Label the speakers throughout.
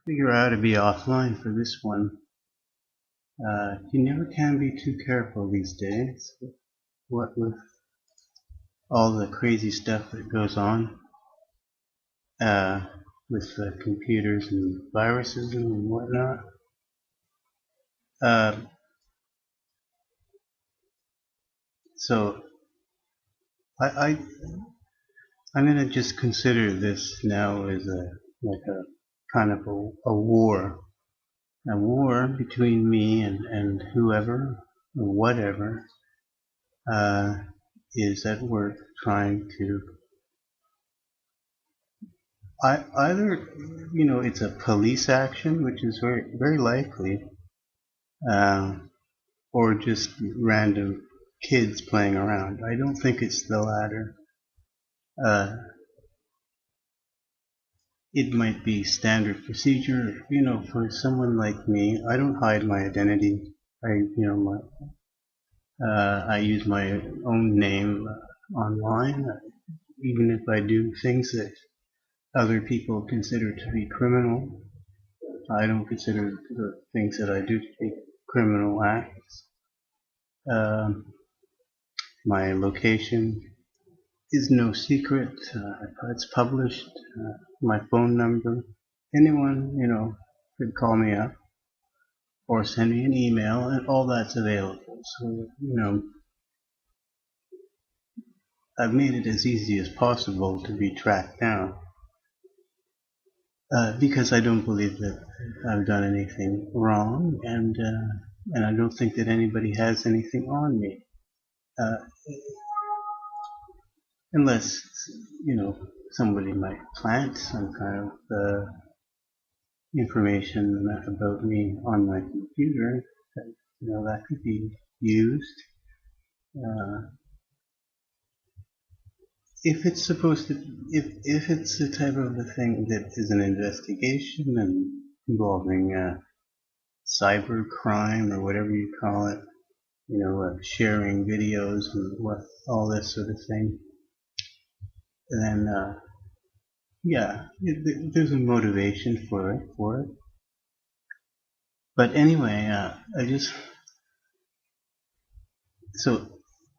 Speaker 1: figure out how to be offline for this one. You never can be too careful these days. What with all the crazy stuff that goes on uh, with computers and viruses and whatnot. Uh, so I I'm gonna just consider this now as a kind of a war between me and whoever or whatever uh, is at work trying to either it's a police action, which is very likely, uh, or just random kids playing around. I don't think it's the latter. Uh, it might be standard procedure, for someone like me. I don't hide my identity. I use my own name online, even if I do things that other people consider to be criminal. I don't consider the things that I do to be criminal acts. My location is no secret. It's published. My phone number. Anyone, could call me up or send me an email, and all that's available. So, I've made it as easy as possible to be tracked down. Because I don't believe that I've done anything wrong, and I don't think that anybody has anything on me, uh, unless somebody might plant some kind of information about me on my computer that that could be used. Uh, if it's supposed to, if it's the type of a thing that is an investigation and involving cyber crime or whatever you call it, sharing videos and all this sort of thing, then yeah, there's a motivation for it. But anyway, so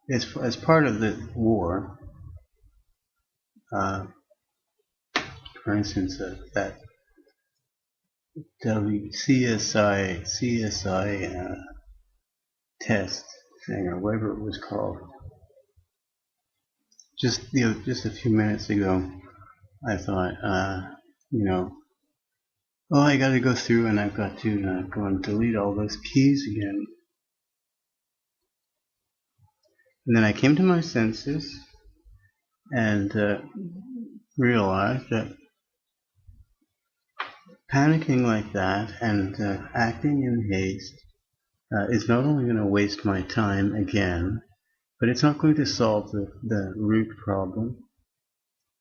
Speaker 1: as part of the war, uh, for instance, that CSI test thing or whatever it was called, just a few minutes ago, I thought, oh, I got to go through and I've got to go and delete all those keys again. And then I came to my senses and realized that panicking like that and acting in haste is not only going to waste my time again, but it's not going to solve the root problem.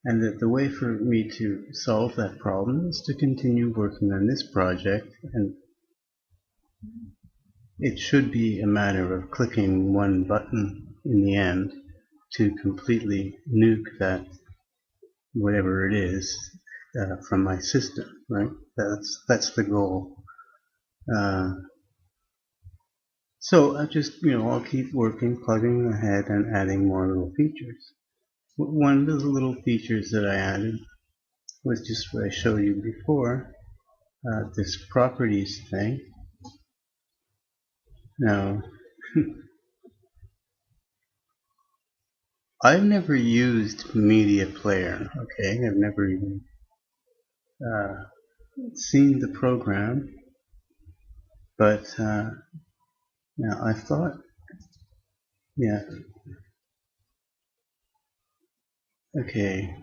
Speaker 1: And that the way for me to solve that problem is to continue working on this project, and it should be a matter of clicking one button in the end to completely nuke that whatever it is from my system, right? That's the goal. So I'll keep working, plugging ahead and adding more little features. One of the little features that I added was just what I showed you before, this properties thing. Now, I've never used Media Player, okay? I've never even seen the program, but now I thought, yeah, okay.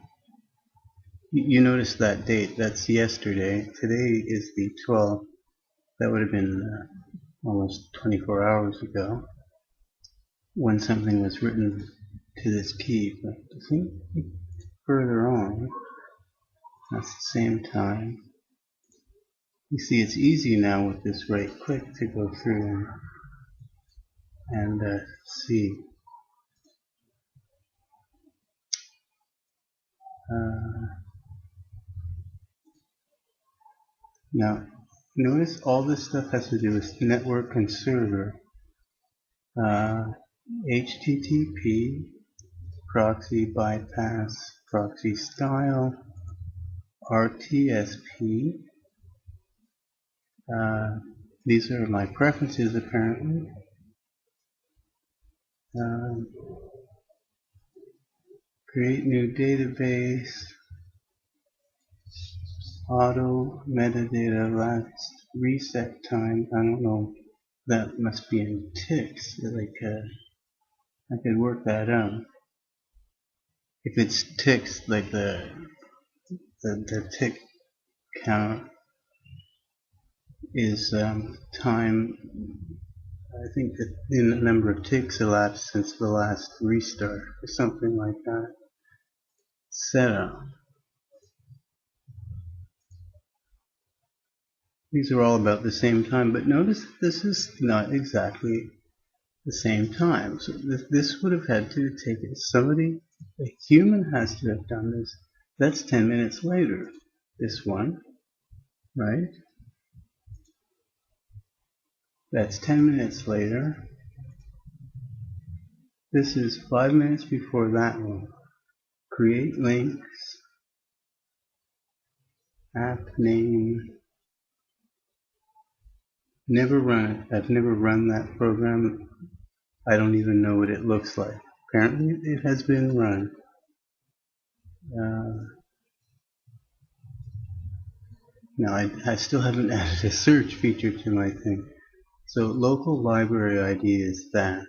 Speaker 1: You notice that date, that's yesterday. Today is the 12th. That would have been almost 24 hours ago when something was written to this key. But I think further on, that's the same time. You see, it's easy now with this right click to go through and see. Now, notice all this stuff has to do with network and server. HTTP, proxy bypass, proxy style, RTSP. These are my preferences apparently. Create new database, auto metadata last reset time. I don't know. That must be in ticks. Like I could work that out. If it's ticks, like the tick count is time. I think that the number of ticks elapsed since the last restart, or something like that. Setup. These are all about the same time, but notice this is not exactly the same time. So this would have had to take it. Somebody, a human has to have done this. That's 10 minutes later. This one, right? That's 10 minutes later. This is 5 minutes before that one. Create links. App name. Never run it. I've never run that program. I don't even know what it looks like. Apparently it has been run. Now I still haven't added a search feature to my thing. So local library ID is that.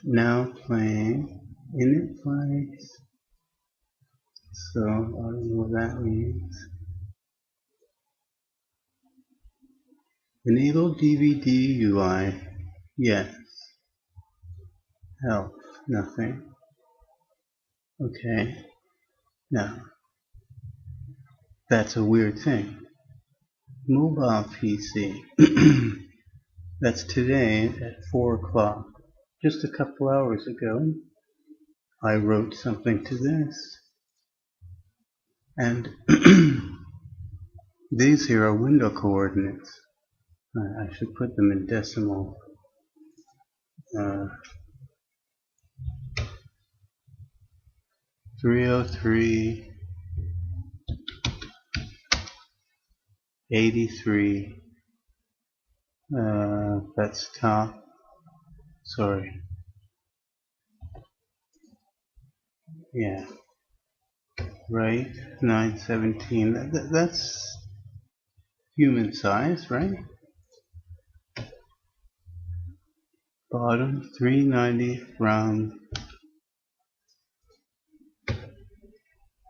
Speaker 1: Now playing init place. So I don't know what that means. Enable DVD UI. Yes. Help. Nothing. Okay. Now, that's a weird thing. Mobile PC. That's today at 4 o'clock. Just a couple hours ago, I wrote something to this. And these here are window coordinates. I should put them in decimal. 303, 83. That's top. Sorry. Yeah. Right. 917. That's human size, right? Bottom 390 from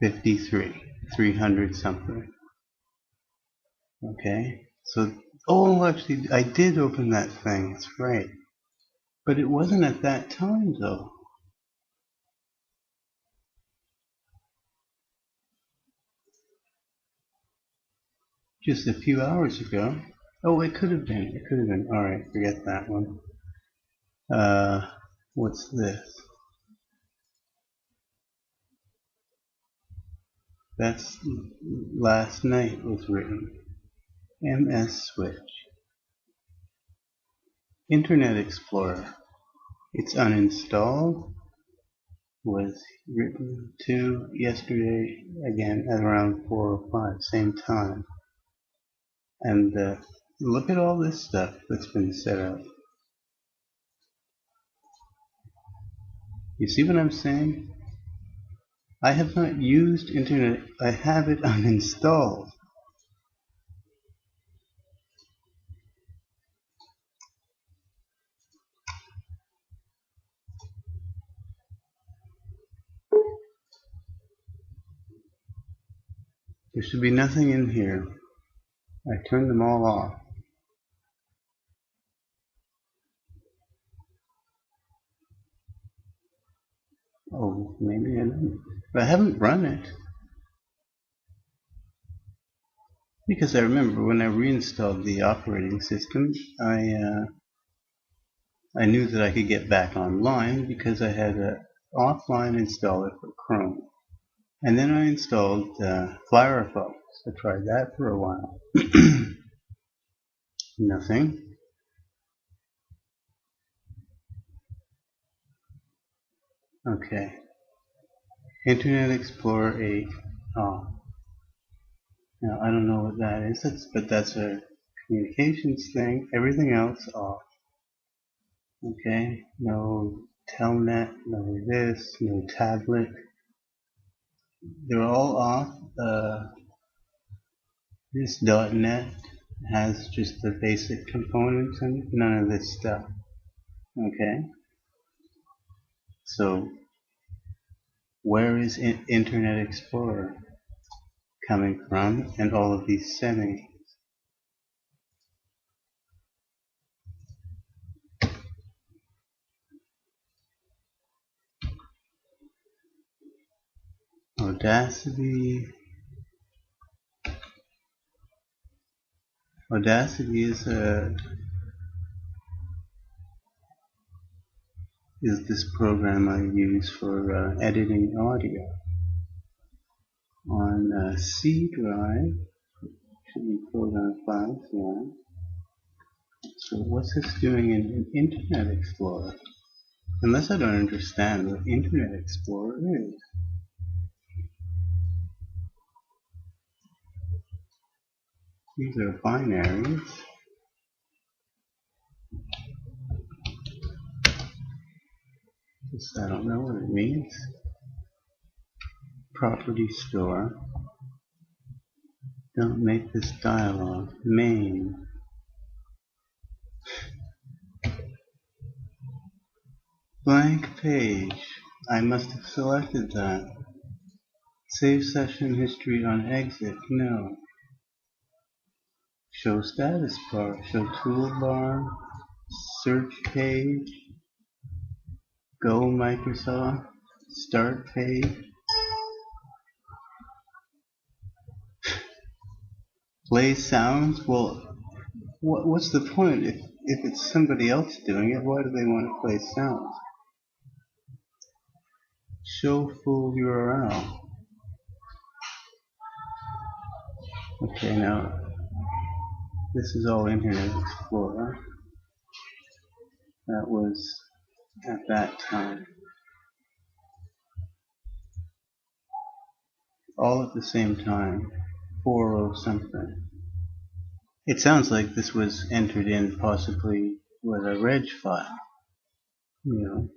Speaker 1: 53. 300 something. Okay. So, oh, actually, I did open that thing. That's right. But it wasn't at that time, though. Just a few hours ago. Oh, it could have been. It could have been. Alright, forget that one. What's this? That's last night was written. MS Switch. Internet Explorer. It's uninstalled. Was written to yesterday again at around 4 or 5, same time. And look at all this stuff that's been set up. You see what I'm saying? I have not used internet. I have it uninstalled. There should be nothing in here. I turned them all off. Oh, maybe I don't. But I haven't run it. Because I remember when I reinstalled the operating system, I knew that I could get back online because I had an offline installer for Chrome. And then I installed Firefox. So try that for a while. Nothing. Okay. Internet Explorer 8. Oh. Now I don't know what that is, but that's a communications thing. Everything else off. Okay. No Telnet, no this, no tablet. They're all off. This .NET has just the basic components and none of this stuff. Okay. So where is Internet Explorer coming from and all of these settings? Audacity. Audacity is this program I use for editing audio on C drive. Should be program files, yeah. So what's this doing in Internet Explorer? Unless I don't understand what Internet Explorer is. These are binaries. I don't know what it means. Property store. Don't make this dialog. Main. Blank page. I must have selected that. Save session history on exit. No. Show status bar. Show toolbar. Search page. Go Microsoft. Start page. Play sounds. Well, what's the point? If it's somebody else doing it, why do they want to play sounds? Show full URL. Okay, now this is all Internet Explorer. That was at that time. All at the same time. 40 something. It sounds like this was entered in possibly with a reg file. You know,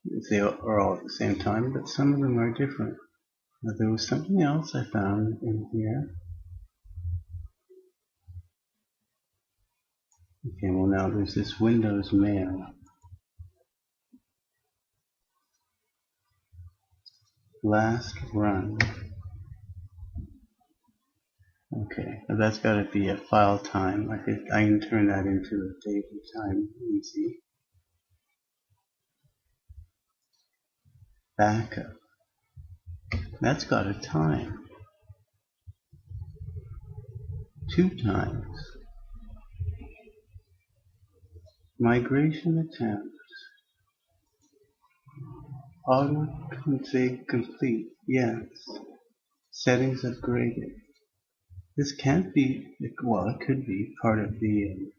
Speaker 1: if they are all at the same time, but some of them are different. Now, there was something else I found in here. Okay, well now there's this Windows Mail. Last run. Okay, now that's got to be a file time. I can turn that into a date and time easy. Backup. That's got a time. 2 times. Migration attempts. Auto config complete. Yes. Settings upgraded. This can't be, well, it could be part of the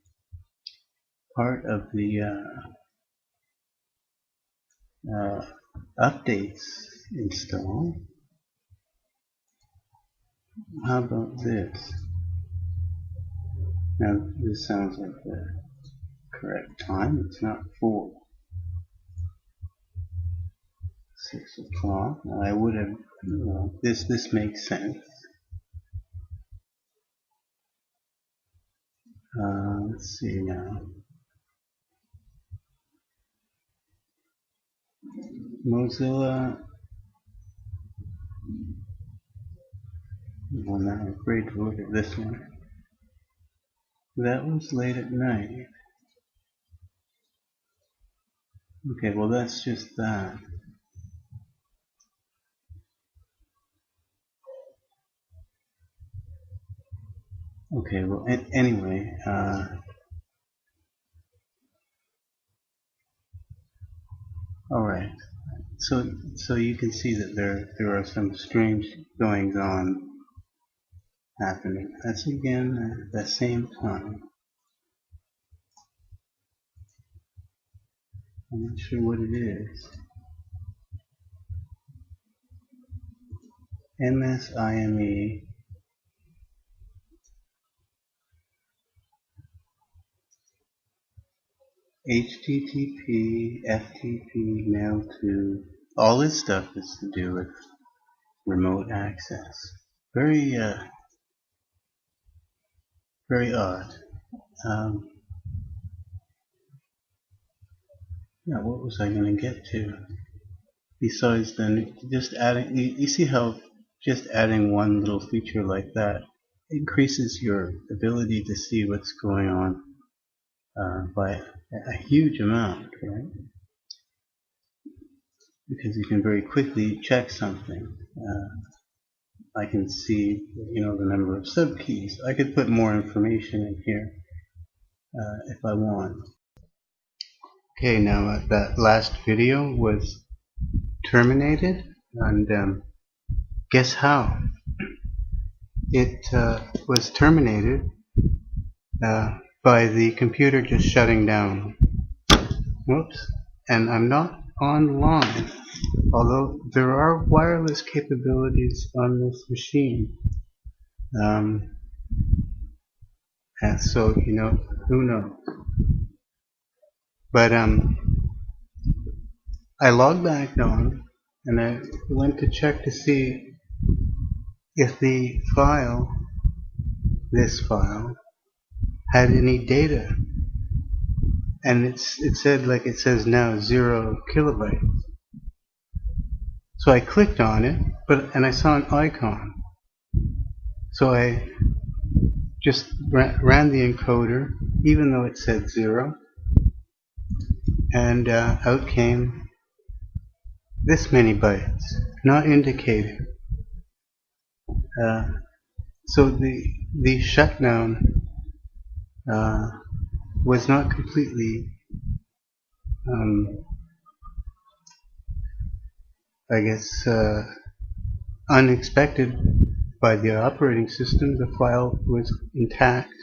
Speaker 1: updates install. How about this? Now this sounds like the correct time. It's not 4. 6 o'clock. I would have, this makes sense. Let's see now. Mozilla. Well, now a great look at this one. That was late at night. Okay, well that's just that. Okay, well anyway, alright. So you can see that there are some strange goings on happening. That's again at the same time. I'm not sure what it is. MSIME HTTP FTP mail to. All this stuff is to do with remote access. Very very odd. Yeah, what was I going to get to? Besides then, just adding, you see how just adding one little feature like that increases your ability to see what's going on by a huge amount, right? Because you can very quickly check something. I can see, the number of subkeys. I could put more information in here if I want. Okay, now that last video was terminated, and guess how? It was terminated by the computer just shutting down. Whoops. And I'm not online, although there are wireless capabilities on this machine. And so, who knows? But I logged back on and I went to check to see if the file, this file, had any data. And it said, like it says now, 0 kilobytes. So I clicked on it, and I saw an icon. So I just ran the encoder, even though it said 0, and out came this many bytes, not indicated. So the shutdown was not completely, I guess, unexpected by the operating system. The file was intact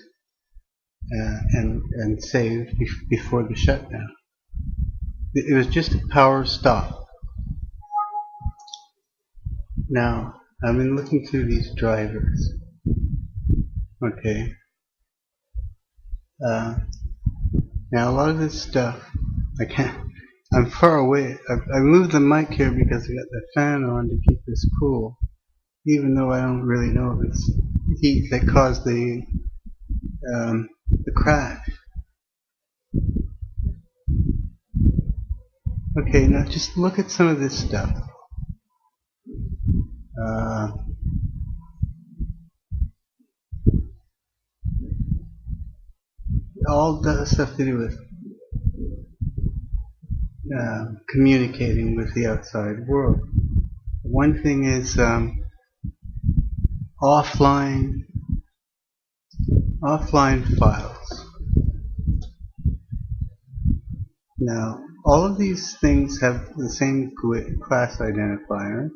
Speaker 1: and saved before the shutdown. It was just a power stop. Now, I've been looking through these drivers. Okay. Now a lot of this stuff, I'm far away. I moved the mic here because I got the fan on to keep this cool, even though I don't really know if it's heat that caused the crash. Okay, now just look at some of this stuff. All the stuff to do with communicating with the outside world. One thing is offline files. Now, all of these things have the same class identifier.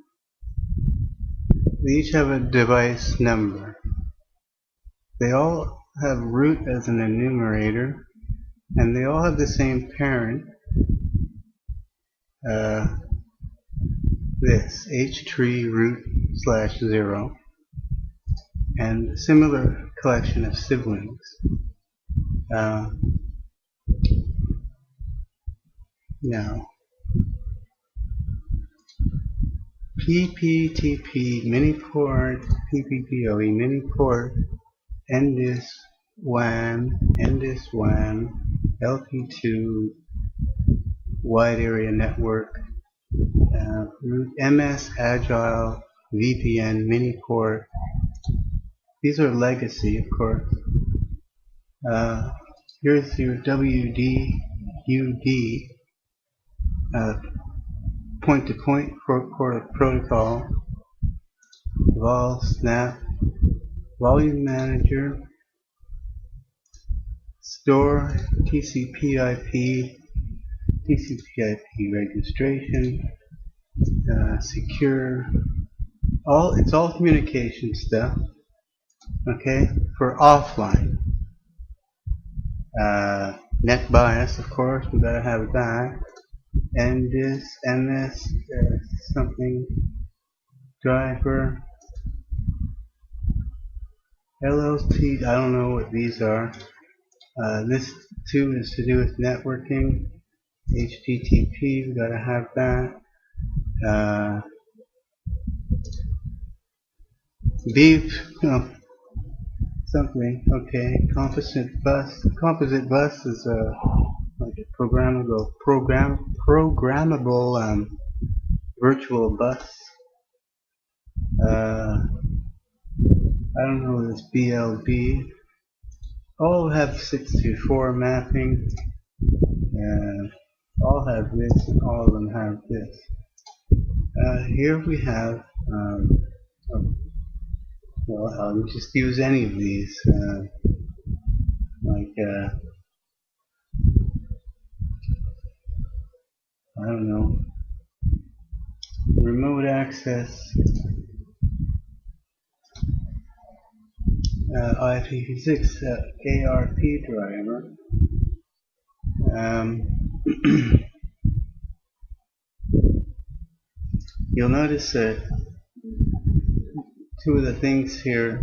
Speaker 1: They each have a device number. They all have root as an enumerator, and they all have the same parent, this htree root/0, and a similar collection of siblings. Now, PPTP miniport, PPPoE miniport, NDIS WAN, LP2, wide area network, root MS Agile, VPN, miniport. These are legacy, of course. Here's your WDUD, point-to-point protocol, vol, snap, volume manager, store, TCP/IP registration, secure. It's all communication stuff. Okay, for offline. Net bias, of course, we gotta have that. And this MS something driver. LLT, I don't know what these are. This too is to do with networking. HTTP, we gotta have that. Beep, oh, something, okay. Composite bus. Composite bus is like a programmable virtual bus. I don't know this BLB. All have 6 to 4 mapping. All have this, and all of them have this. Here we have, well, I'll just use any of these, like, I don't know, remote access, IPv6 ARP driver. You'll notice that two of the things here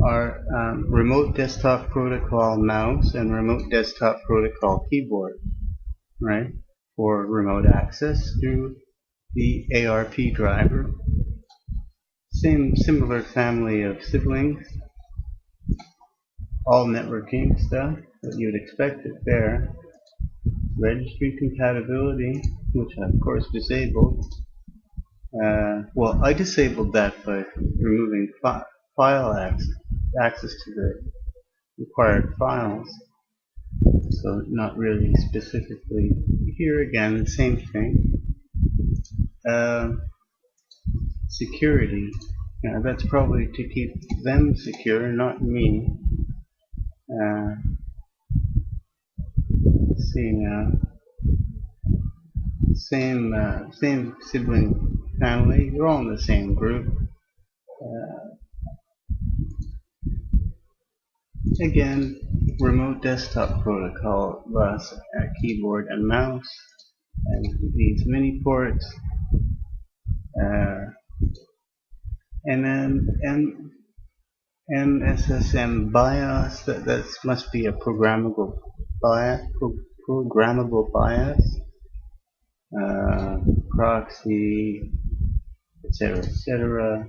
Speaker 1: are remote desktop protocol mouse and remote desktop protocol keyboard, right? For remote access through the ARP driver. Similar family of siblings, all networking stuff that you'd expect it there. Registry compatibility, which I of course disabled. Well, I disabled that by removing file access to the required files. So not really specifically. Here again, the same thing. Security. That's probably to keep them secure, not me. Let's see now. Same sibling family. They're all in the same group. Again, remote desktop protocol bus, keyboard and mouse, and these mini ports. And then MSSM BIOS. That must be a programmable BIOS. Programmable BIOS. Proxy, etc., etc.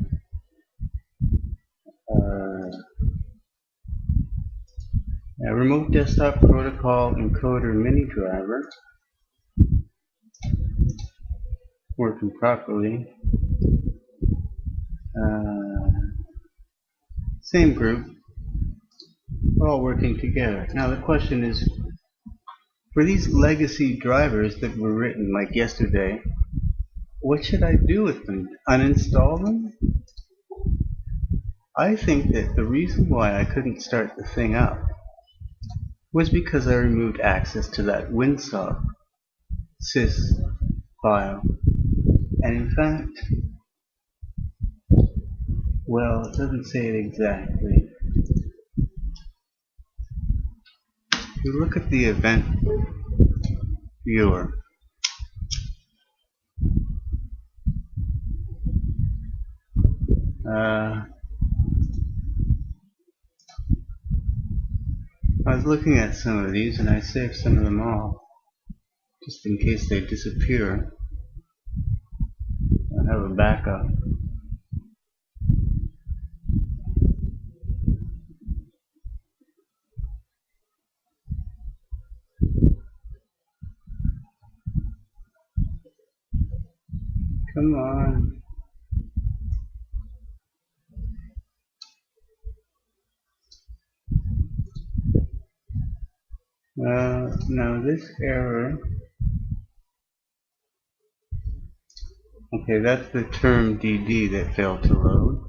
Speaker 1: Remote desktop protocol encoder mini driver working properly. Same group. We're all working together. Now the question is, for these legacy drivers that were written like yesterday, what should I do with them? Uninstall them? I think that the reason why I couldn't start the thing up was because I removed access to that WinSock sys file. And in fact, well, it doesn't say it exactly. If you look at the event viewer, I was looking at some of these and I saved some of them off just in case they disappear. I have a backup. Come on. Now this error, okay, that's the term DD that failed to load.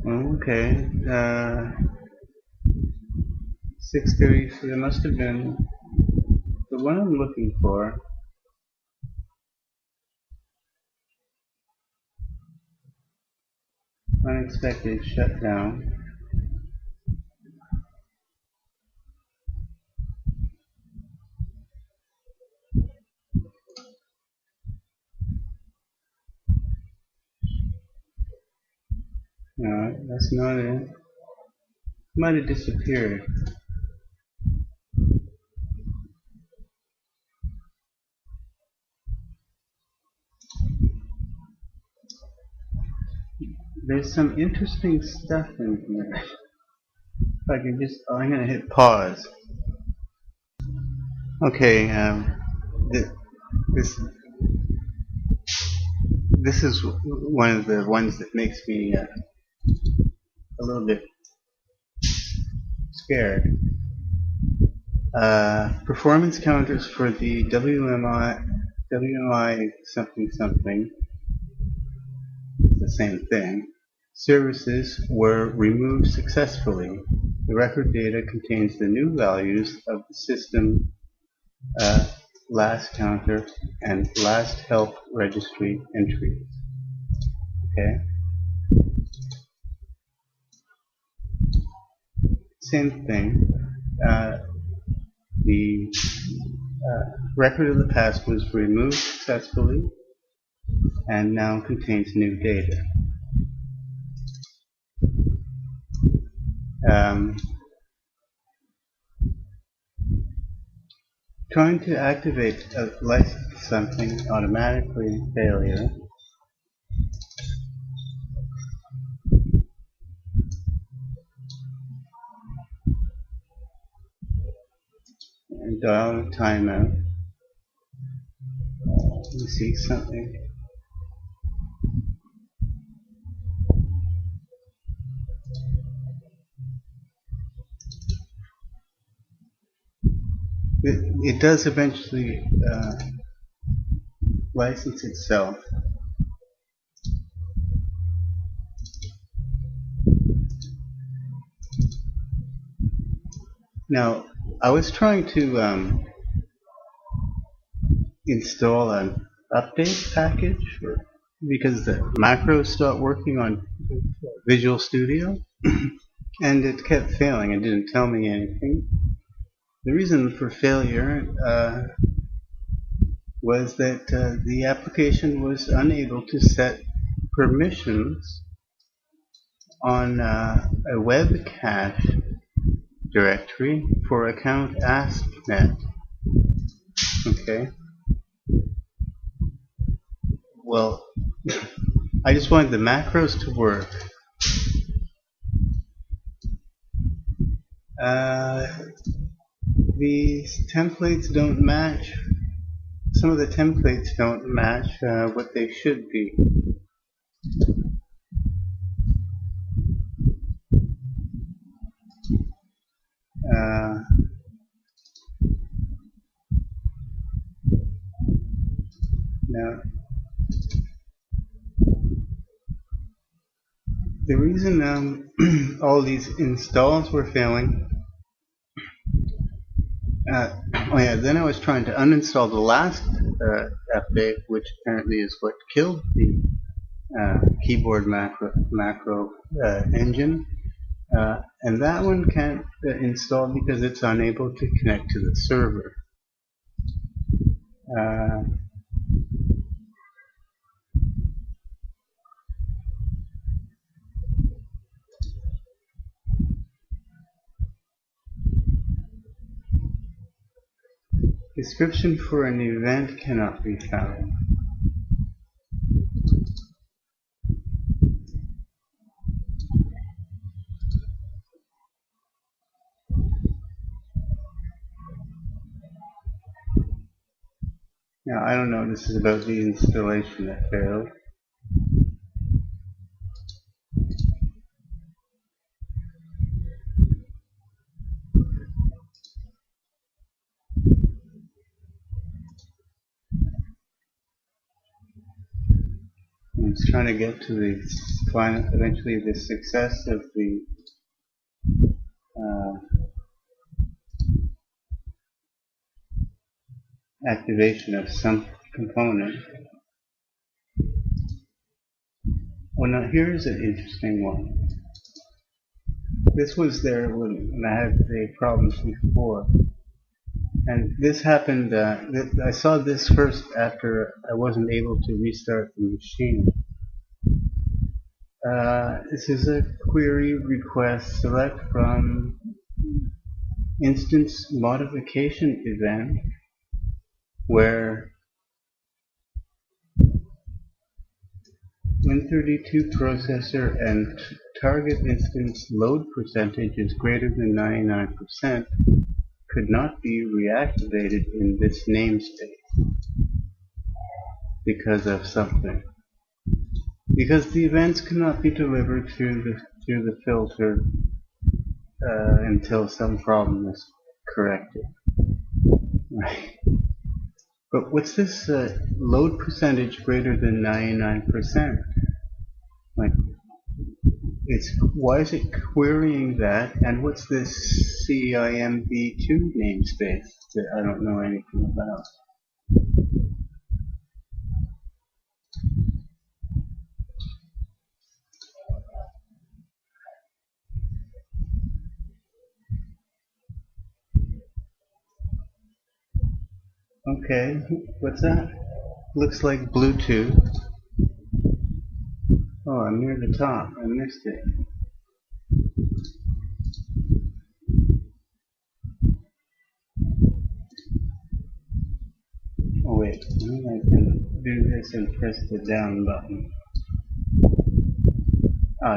Speaker 1: Well, okay. 6:30, so there must have been the one I'm looking for. Unexpected shutdown. No, that's not it. It might have disappeared. There's some interesting stuff in here. If I can just, I'm gonna hit pause. Okay, this this is one of the ones that makes me a little bit scared. Performance counters for the WMI something something, the same thing, services were removed successfully. The record data contains the new values of the system last counter and last help registry entries. Okay. Same thing. The record of the past was removed successfully and now contains new data. Trying to activate a license something automatically failure. And dial a timeout. Let me see something. It does eventually license itself. Now, I was trying to install an update package because the macros stopped working on Visual Studio and it kept failing. It didn't tell me anything. The reason for failure was that the application was unable to set permissions on a web cache directory for account ASP.NET. Okay. Well, I just wanted the macros to work. These templates don't match. Some of the templates don't match what they should be. Now, the reason all these installs were failing. Then I was trying to uninstall the last update, which apparently is what killed the keyboard macro engine. And that one can't install because it's unable to connect to the server. Description for an event cannot be found. Now, I don't know, this is about the installation that failed. was trying to get to the final, eventually the success of the activation of some component. Well, now here's an interesting one. This was there when I had the problems before. And this happened, I saw this first after I wasn't able to restart the machine. This is a query request. Select from instance modification event where Win32 processor and target instance load percentage is greater than 99% could not be reactivated in this namespace because of something. Because the events cannot be delivered through the filter until some problem is corrected. Right. But what's this load percentage greater than 99%? Like, why is it querying that? And what's this CIMB2 namespace that I don't know anything about? Okay, what's that? Looks like Bluetooth. Oh, I'm near the top. I missed it. Oh wait, maybe I can do this and press the down button.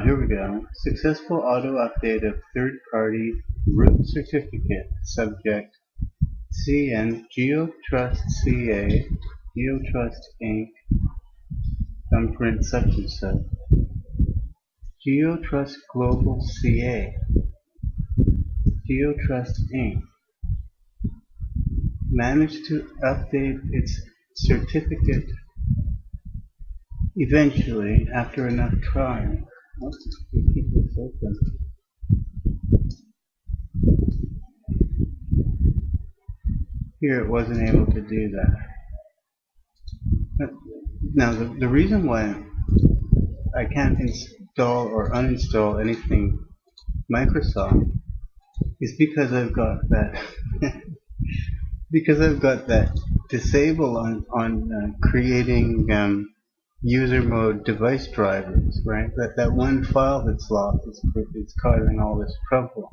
Speaker 1: Here we go. Successful auto update of third-party root certificate. Subject CN GeoTrust CA GeoTrust Inc. Thumbprint such and such. GeoTrust Global CA GeoTrust Inc. managed to update its certificate eventually after enough trying. Let's keep this open. Here it wasn't able to do that. Now the reason why I can't install or uninstall anything Microsoft is because I've got that because I've got that disable on creating user mode device drivers, right? That one file that's lost is causing all this trouble.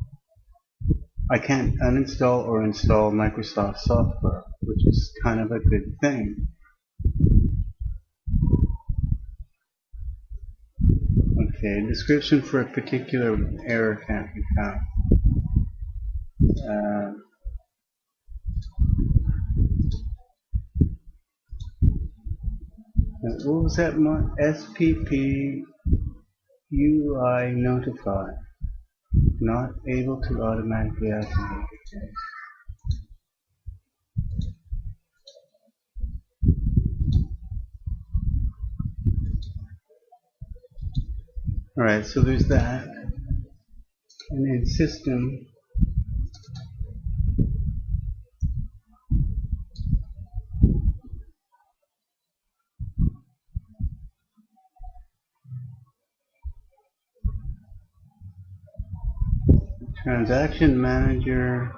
Speaker 1: I can't uninstall or install Microsoft software, which is kind of a good thing. Okay, description for a particular error can't be found. What was that one? SPP UI notify. Not able to automatically activate. Okay. Alright, so there's that. And in system, transaction manager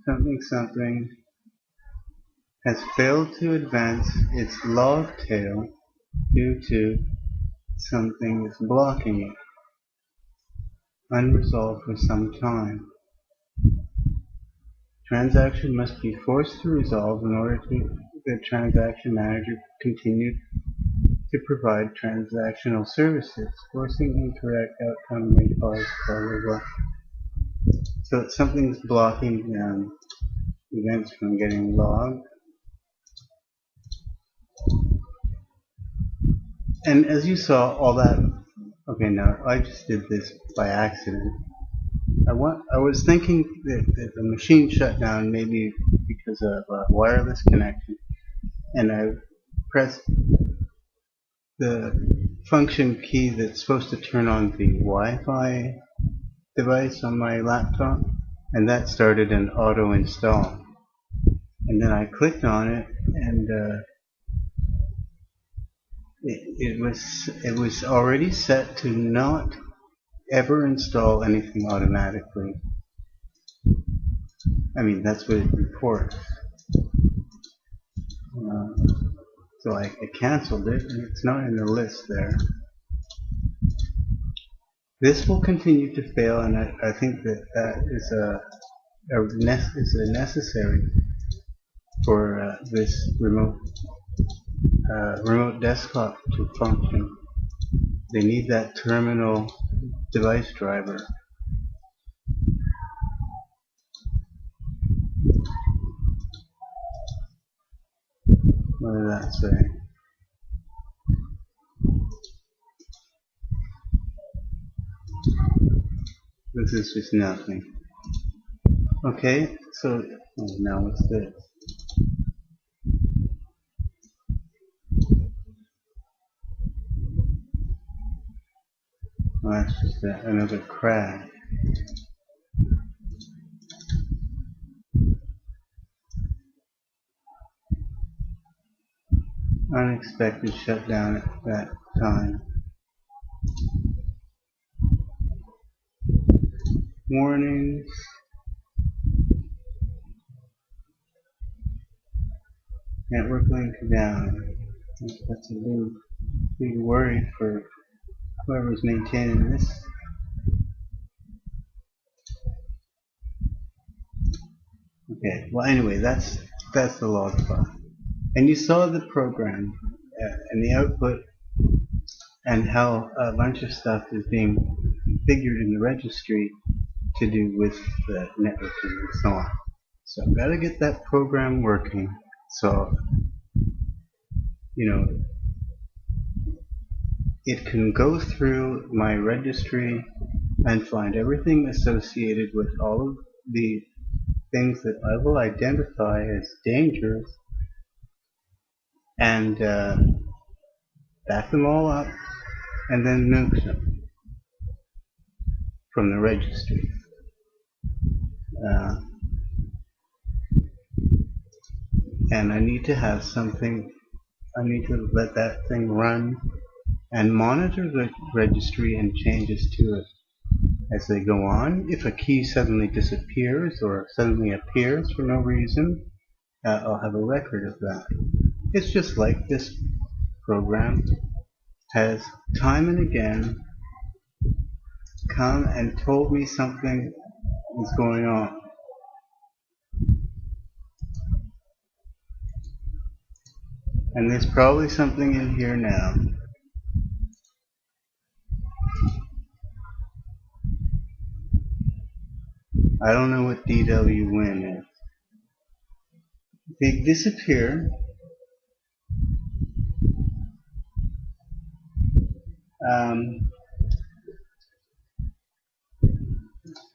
Speaker 1: something has failed to advance its log tail due to something is blocking it. Unresolved for some time. Transaction must be forced to resolve in order to the transaction manager continue to provide transactional services. Forcing incorrect outcome may cause blah blah blah. So something's blocking events from getting logged. And as you saw, all that. Okay, now I just did this by accident. I was thinking that the machine shut down maybe because of a wireless connection, and I pressed the function key that's supposed to turn on the Wi-Fi device on my laptop, and that started an auto install. And then I clicked on it, and it was already set to not ever install anything automatically. I mean, that's what it reports. So I canceled it, and it's not in the list there. This will continue to fail, and I think that is necessary for this remote desktop to function. They need that terminal device driver. What did that say? This is just nothing. Okay, so now what's this? Oh, that's just another crash. Unexpected shutdown at that time. Warnings. Network link down. That's a big worry for whoever's maintaining this. Okay, well anyway, that's the log file. And you saw the program and the output and how a bunch of stuff is being configured in the registry to do with the networking and so on. So I've got to get that program working. So, you know, it can go through my registry and find everything associated with all of the things that I will identify as dangerous and back them all up and then nuke them from the registry. And I need to have something, I need to let that thing run and monitor the registry and changes to it as they go on. If a key suddenly disappears or suddenly appears for no reason, I'll have a record of that. It's just like this program has time and again come and told me something is going on. And there's probably something in here now. I don't know what DWWin is. They disappear.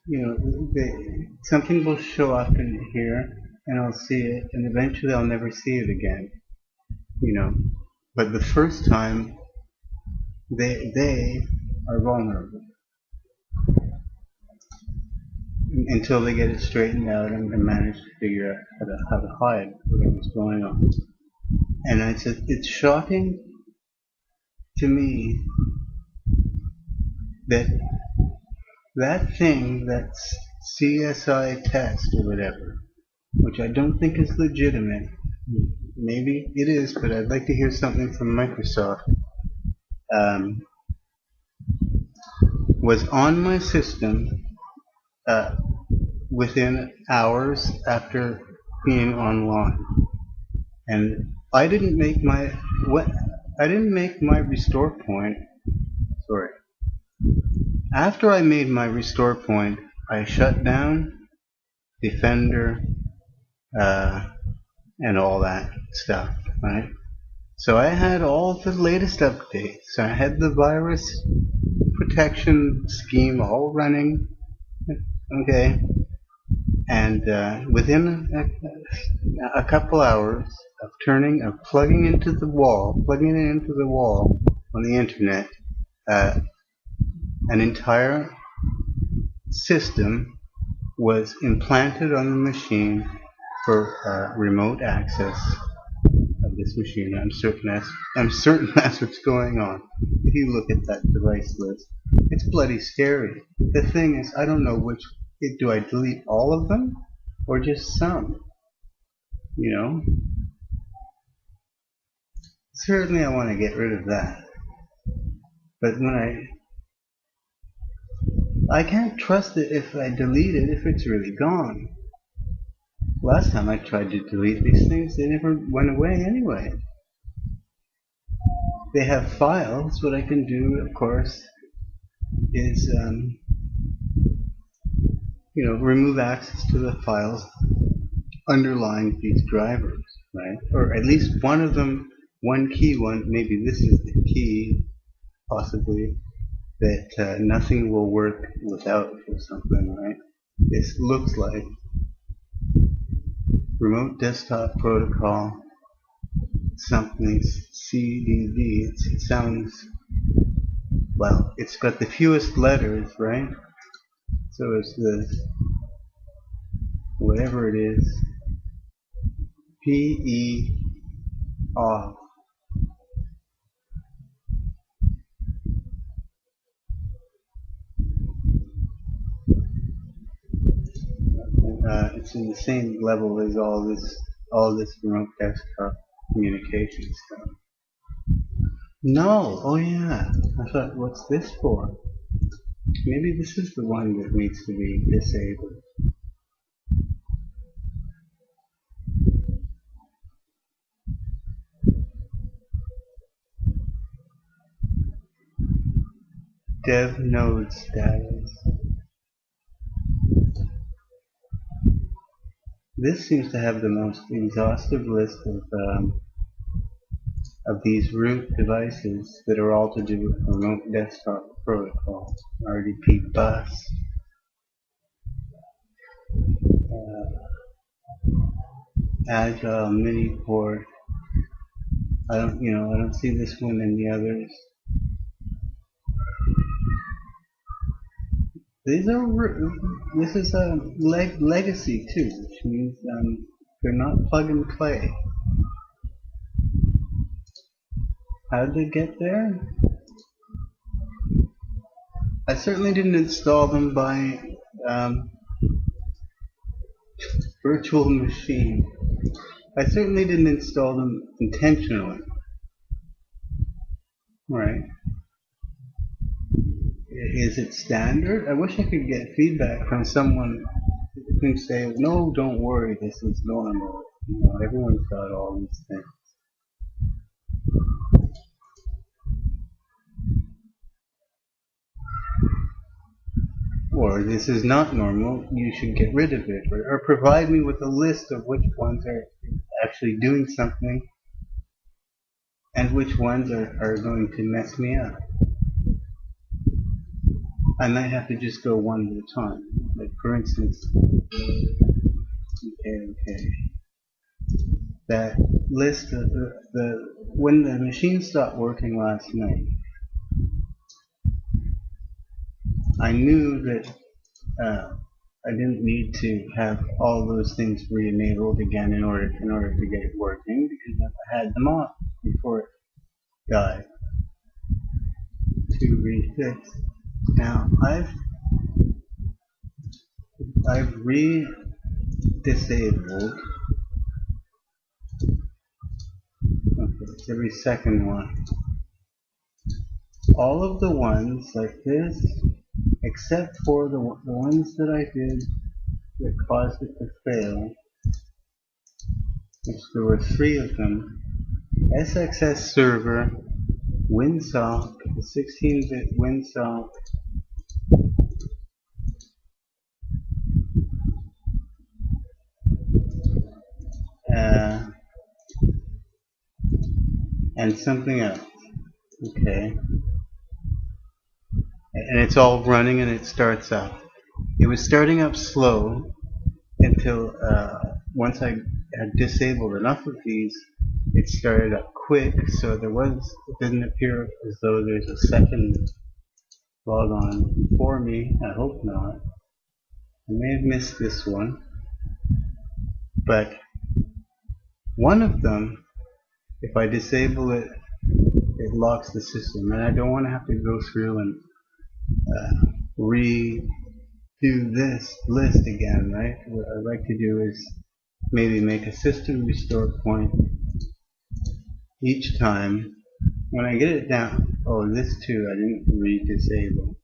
Speaker 1: You know, something will show up in here, and I'll see it, and eventually I'll never see it again. You know, but the first time, they are vulnerable until they get it straightened out and manage to figure out how to hide whatever's going on. And it's shocking to me that thing, that CSI test or whatever, which I don't think is legitimate. Maybe it is, but I'd like to hear something from Microsoft. Was on my system within hours after being online, and I didn't make my restore point. Sorry. After I made my restore point, I shut down Defender and all that stuff, right? So I had all the latest updates. I had the virus protection scheme all running, okay? And within a couple hours of plugging it into the wall, on the internet, an entire system was implanted on the machine for remote access of this machine. I'm certain that's what's going on. If you look at that device list, it's bloody scary. The thing is, I don't know which. Do I delete all of them or just some? You know. Certainly, I want to get rid of that. But when I can't trust it if I delete it if it's really gone. Last time I tried to delete these things, they never went away anyway. They have files. What I can do, of course, is remove access to the files underlying these drivers, right? Or at least one of them, one key one. Maybe this is the key, possibly, that nothing will work without or something, right? This looks like Remote Desktop Protocol, something CDD. It sounds, well, it's got the fewest letters, right? So it's this, whatever it is, PE off. It's in the same level as all this remote desktop communication stuff. No, oh yeah. I thought, what's this for? Maybe this is the one that needs to be disabled. Dev node status. This seems to have the most exhaustive list of these root devices that are all to do with Remote Desktop Protocol, RDP bus. Agile mini port. I don't see this one in the others. This is a legacy too, which means they're not plug and play. How did they get there? I certainly didn't install them by virtual machine. I certainly didn't install them intentionally. Right. Is it standard? I wish I could get feedback from someone who can say, no, don't worry, this is normal. Everyone's got all these things. Or this is not normal, you should get rid of it. Or provide me with a list of which ones are actually doing something and which ones are going to mess me up. I might have to just go one at a time. Like for instance, okay. That list of when the machine stopped working last night, I knew that I didn't need to have all those things re-enabled again in order to get it working, because I had them off before it died. To refix. Now I've re-disabled. Okay, it's every second one. All of the ones like this, except for the ones that I did that caused it to fail, which there were 3 of them. SXS server, WinSock, the 16-bit WinSock, and something else. Okay. And it's all running and it starts up. It was starting up slow until once I had disabled enough of these it started up quick, so it didn't appear as though there's a second log on for me. I hope not. I may have missed this one, but one of them, if I disable it, it locks the system, and I don't want to have to go through and redo this list again, right? What I'd like to do is maybe make a system restore point each time. When I get it down, oh, this too, I didn't re-disable.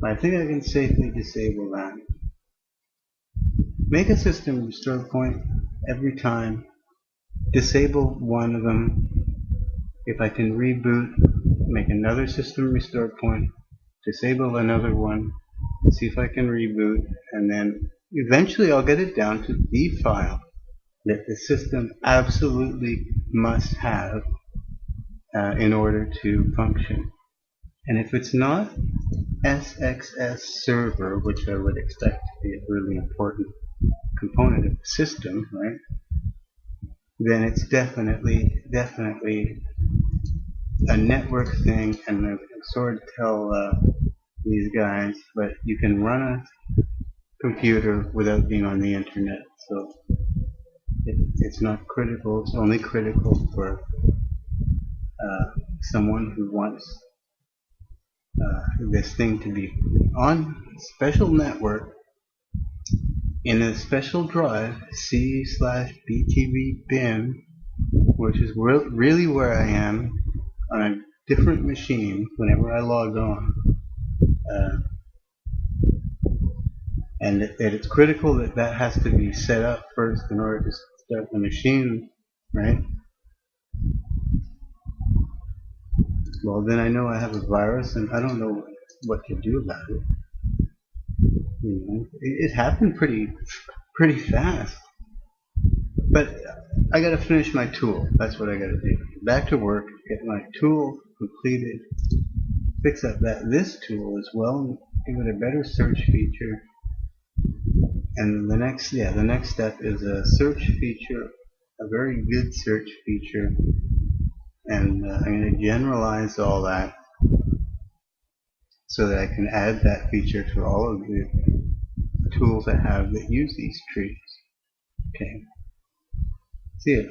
Speaker 1: I think I can safely disable that. Make a system restore point every time. Disable one of them. If I can reboot, make another system restore point. Disable another one. See if I can reboot, and then eventually I'll get it down to the file that the system absolutely must have in order to function. And if it's not SXS server, which I would expect to be a really important component of the system, right? Then it's definitely a network thing, and I sort of tell these guys, but you can run a computer without being on the internet, so it's not critical. It's only critical for someone who wants this thing to be on special network in a special drive, C/BTV-bin, which is really where I am on a different machine whenever I log on. And it's critical that that has to be set up first in order to start the machine, right? Well, then I know I have a virus, and I don't know what to do about it. You know, it happened pretty fast. But I gotta finish my tool. That's what I gotta do. Back to work, get my tool completed, fix up this tool as well, give it a better search feature. And the next step is a search feature, a very good search feature. And I'm going to generalize all that so that I can add that feature to all of the tools I have that use these trees. Okay. See ya.